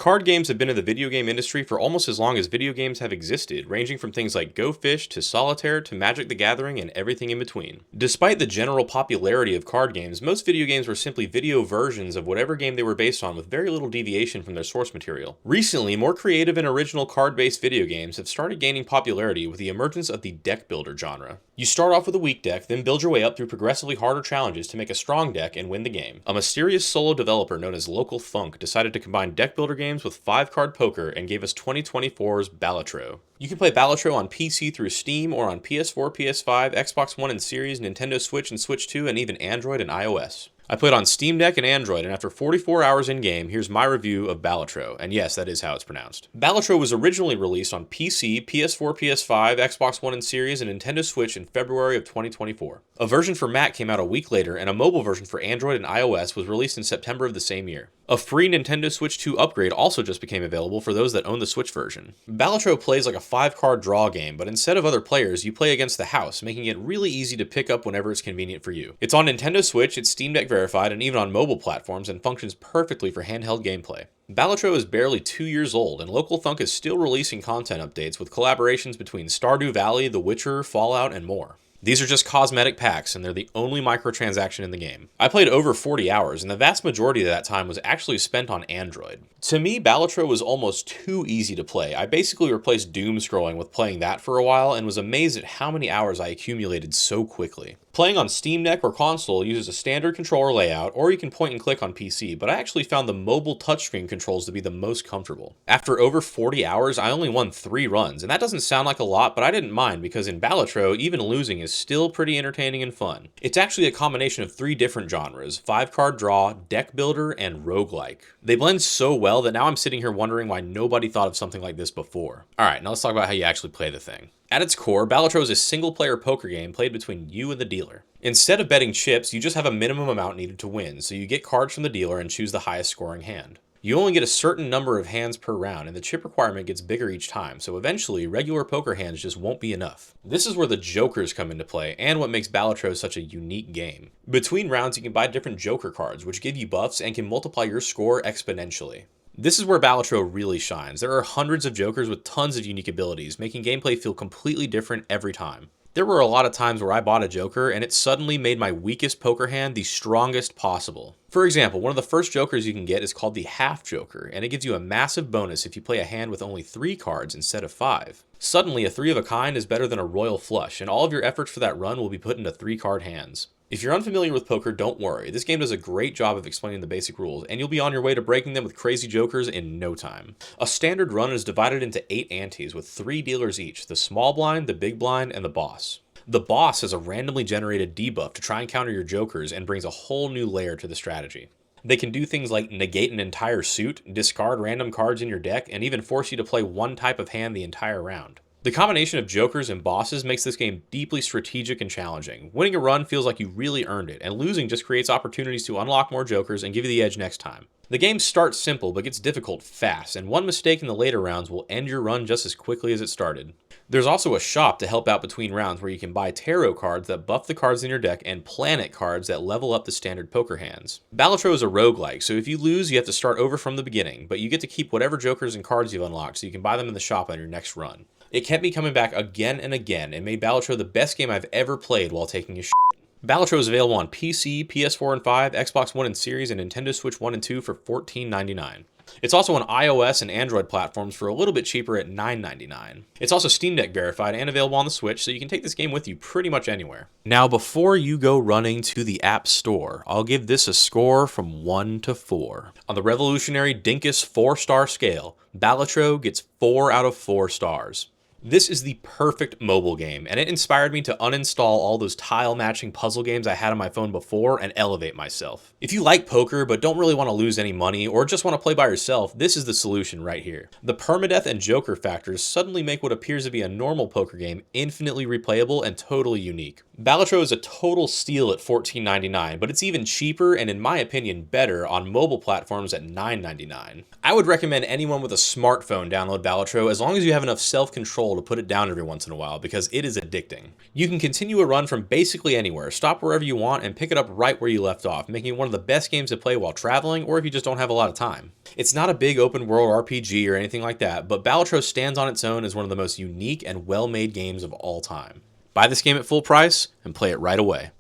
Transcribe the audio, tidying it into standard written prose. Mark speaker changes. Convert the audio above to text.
Speaker 1: Card games have been in the video game industry for almost as long as video games have existed, ranging from things like Go Fish to Solitaire to Magic the Gathering and everything in between. Despite the general popularity of card games, most video games were simply video versions of whatever game they were based on with very little deviation from their source material. Recently, more creative and original card-based video games have started gaining popularity with the emergence of the deck builder genre. You start off with a weak deck, then build your way up through progressively harder challenges to make a strong deck and win the game. A mysterious solo developer known as LocalThunk decided to combine deck builder games with 5-card poker and gave us 2024's Balatro. You can play Balatro on PC through Steam or on PS4, PS5, Xbox One and Series, Nintendo Switch and Switch 2, and even Android and iOS. I played on Steam Deck and Android, and after 44 hours in-game, here's my review of Balatro, and yes, that is how it's pronounced. Balatro was originally released on PC, PS4, PS5, Xbox One and Series, and Nintendo Switch in February of 2024. A version for Mac came out a week later, and a mobile version for Android and iOS was released in September of the same year. A free Nintendo Switch 2 upgrade also just became available for those that own the Switch version. Balatro plays like a 5-card draw game, but instead of other players, you play against the house, making it really easy to pick up whenever it's convenient for you. It's on Nintendo Switch, it's Steam Deck verified, and even on mobile platforms, and functions perfectly for handheld gameplay. Balatro is barely 2 years old, and LocalThunk is still releasing content updates with collaborations between Stardew Valley, The Witcher, Fallout, and more. These are just cosmetic packs, and they're the only microtransaction in the game. I played over 40 hours, and the vast majority of that time was actually spent on Android. To me, Balatro was almost too easy to play. I basically replaced doom scrolling with playing that for a while, and was amazed at how many hours I accumulated so quickly. Playing on Steam Deck or console uses a standard controller layout, or you can point and click on PC, but I actually found the mobile touchscreen controls to be the most comfortable. After over 40 hours, I only won 3 runs, and that doesn't sound like a lot, but I didn't mind because in Balatro, even losing is still pretty entertaining and fun. It's actually a combination of 3 different genres: 5-card draw, deck builder, and roguelike. They blend so well that now I'm sitting here wondering why nobody thought of something like this before. Alright, now let's talk about how you actually play the thing. At its core, Balatro is a single-player poker game played between you and the dealer. Instead of betting chips, you just have a minimum amount needed to win, so you get cards from the dealer and choose the highest scoring hand. You only get a certain number of hands per round, and the chip requirement gets bigger each time, so eventually, regular poker hands just won't be enough. This is where the jokers come into play, and what makes Balatro such a unique game. Between rounds, you can buy different joker cards, which give you buffs and can multiply your score exponentially. This is where Balatro really shines. There are hundreds of jokers with tons of unique abilities, making gameplay feel completely different every time. There were a lot of times where I bought a joker and it suddenly made my weakest poker hand the strongest possible. For example, one of the first jokers you can get is called the half joker, and it gives you a massive bonus if you play a hand with only 3 cards instead of 5. Suddenly, a 3 of a kind is better than a royal flush, and all of your efforts for that run will be put into 3-card hands. If you're unfamiliar with poker, don't worry. This game does a great job of explaining the basic rules, and you'll be on your way to breaking them with crazy jokers in no time. A standard run is divided into 8 antes with 3 dealers each: the small blind, the big blind, and the boss. The boss has a randomly generated debuff to try and counter your jokers and brings a whole new layer to the strategy. They can do things like negate an entire suit, discard random cards in your deck, and even force you to play one type of hand the entire round. The combination of jokers and bosses makes this game deeply strategic and challenging. Winning a run feels like you really earned it, and losing just creates opportunities to unlock more jokers and give you the edge next time. The game starts simple but gets difficult fast, and one mistake in the later rounds will end your run just as quickly as it started. There's also a shop to help out between rounds where you can buy tarot cards that buff the cards in your deck and planet cards that level up the standard poker hands. Balatro is a roguelike, so if you lose you have to start over from the beginning, but you get to keep whatever jokers and cards you've unlocked so you can buy them in the shop on your next run. It kept me coming back again and again and made Balatro the best game I've ever played while taking a shit. Balatro is available on PC, PS4 and 5, Xbox One and Series, and Nintendo Switch 1 and 2 for $14.99. It's also on iOS and Android platforms for a little bit cheaper at $9.99. It's also Steam Deck verified and available on the Switch, so you can take this game with you pretty much anywhere. Now, before you go running to the App Store, I'll give this a score from 1 to 4. On the revolutionary Dinkus 4-star scale, Balatro gets 4 out of 4 stars. This is the perfect mobile game, and it inspired me to uninstall all those tile-matching puzzle games I had on my phone before and elevate myself. If you like poker but don't really want to lose any money or just want to play by yourself, this is the solution right here. The permadeath and joker factors suddenly make what appears to be a normal poker game infinitely replayable and totally unique. Balatro is a total steal at $14.99, but it's even cheaper and in my opinion better on mobile platforms at $9.99. I would recommend anyone with a smartphone download Balatro as long as you have enough self-control soul to put it down every once in a while because it is addicting. You can continue a run from basically anywhere, stop wherever you want, and pick it up right where you left off, making it one of the best games to play while traveling or if you just don't have a lot of time. It's not a big open world RPG or anything like that, but Balatro stands on its own as one of the most unique and well-made games of all time. Buy this game at full price and play it right away.